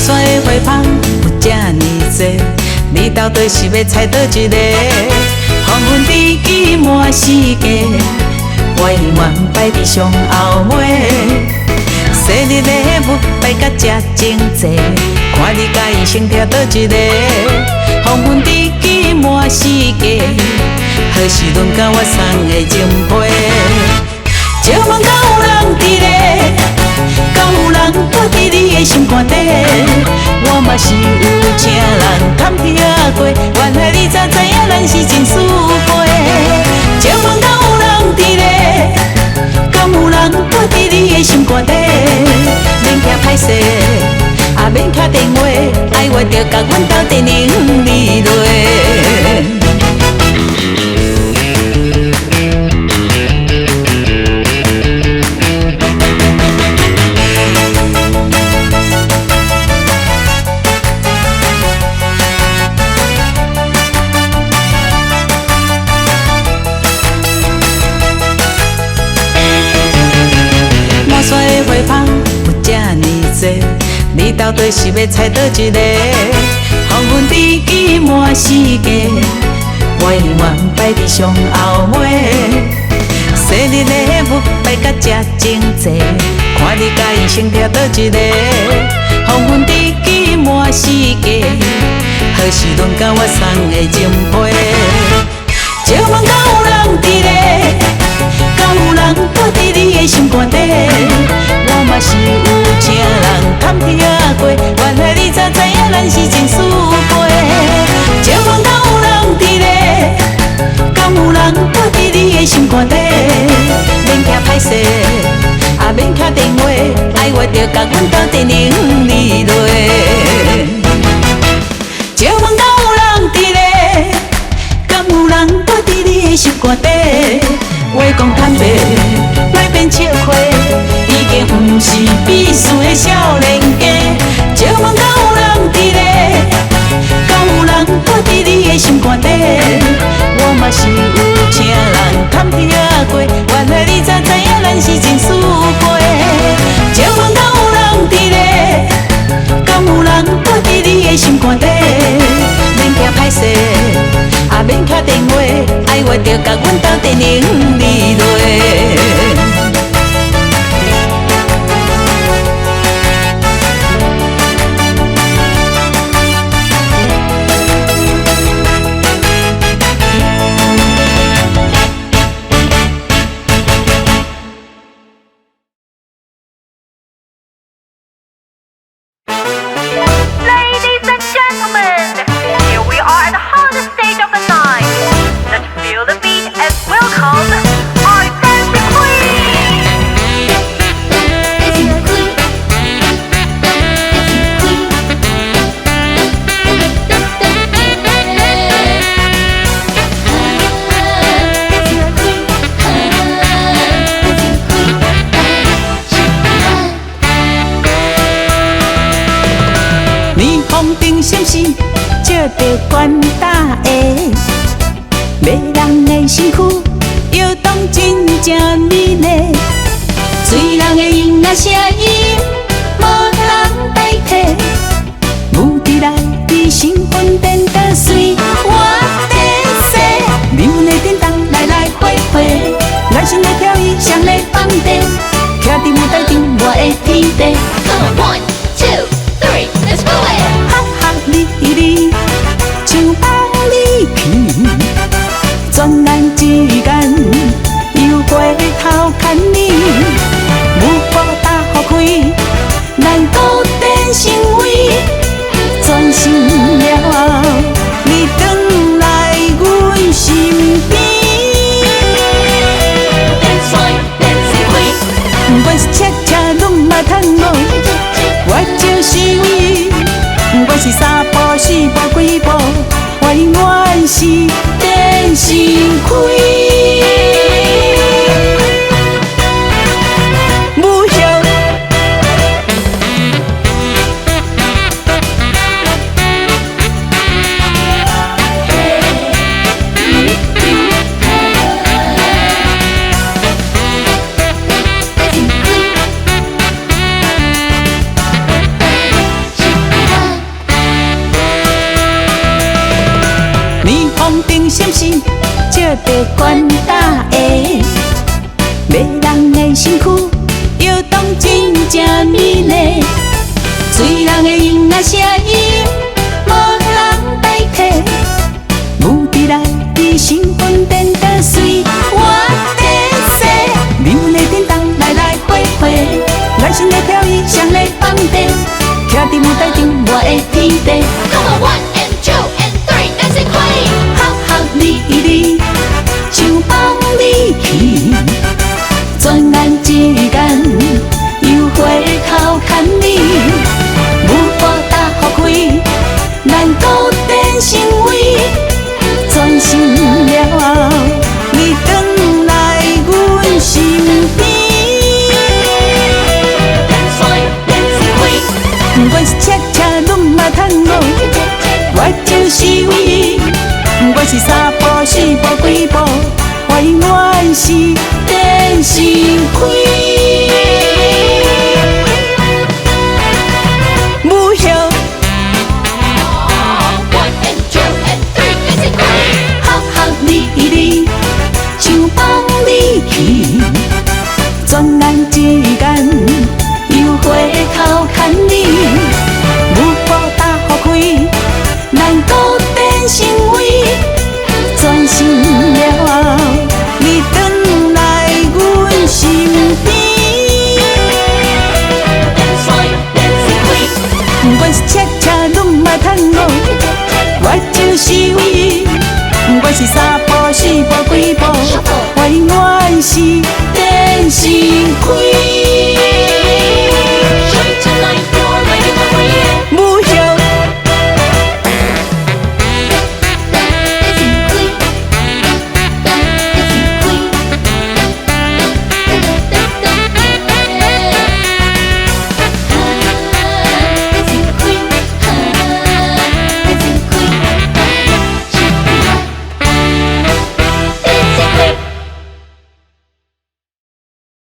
山的花芳有这呢多，你到底是要采倒一个？黄昏知己满世界，我永远摆伫上后尾。生日礼物摆甲这整齐，看你甲伊先挑倒一个。黄昏知己满世界，何时轮到我送的情批？借问敢有人伫咧？敢有人搁伫你的心肝底？我嘛是有情人贪吃过，原来你早知影咱是真输陪。借问敢有人伫咧？敢有人搁伫你的心肝底？免惊歹势，也免敲电话，爱我着甲阮斗阵用你落。山的花芳有这呢多，你到底是要采倒一个？黄昏知己满世界，我永远摆伫上后尾。生日礼物摆甲这整齐，看你甲伊先挑倒一个？黄昏知己满世界，何时轮到我送的情批？借问敢有人伫咧？敢有人搁伫你的心肝底？我嘛是有情人贪吃过，原来你早知影咱是真输陪。借问敢有人伫咧？敢有人搁伫你的心肝底？免惊歹势，也免敲电话，爱我着甲阮斗阵用你落。借问敢有人伫咧？敢有人搁伫你的心肝底？话讲坦白，莫变笑话，已经不是必须的少年家。借问敢有人伫咧？敢有人搁伫你的心肝底？我嘛是有情人贪吃过，原来你早知影咱是真输陪。借问敢有人伫咧？敢有人搁伫你的心肝底？免惊歹势，也免敲电话，爱我着甲阮斗阵用你落。Ladies and gentlemen, here we are at the hardest stage of the night. Let's feel the beat and welcome our dancing queen. Dancing queen, dancing queen, dancing queen. 霓虹灯闪闪，照着悬搭的，迷人的身躯摇动真正美丽。醉人的音乐声音无通代替，舞池内的兴奋颠倒随我展示。流内震动来来回回，眼神的跳跃像在放电，徛伫舞台顶我的天地。 Come on, 1, 2, 3, let's move it. 哈哈哩哩，像百里皮，转眼之间又回头看你，舞步打好开，咱古典成为专心了，你转来阮身边。 Dance like dancing queen. 不管是车车拢嘛通无，我就是你。不管是三步四步几步，我永远是电视开。是不是借着管大的？迷人的身躯，摇动真正美丽。醉人的音乐声音，无人代替。舞池内的兴奋变得随我的势，美丽颠动来来回回，爱心的飘逸像在放地，徛伫舞台顶我的天地。Come on, 1 and 2 and 3, dancing queen. 合合你你，像风里去，转眼之间又回头看你，舞步踏互开，咱固定成为。转身了，你转来阮身边。不管是车车拢嘛通无，我就是唯一。不管是三步四步几步，我永远是电视queen。舞后。转眼之间，又回头看你，舞步踏互开，咱固定成为。转身了，你转来阮身边。不管是车车拢嘛通无，我就是唯一。不管是三步四步几步，我永远是电视queen。舞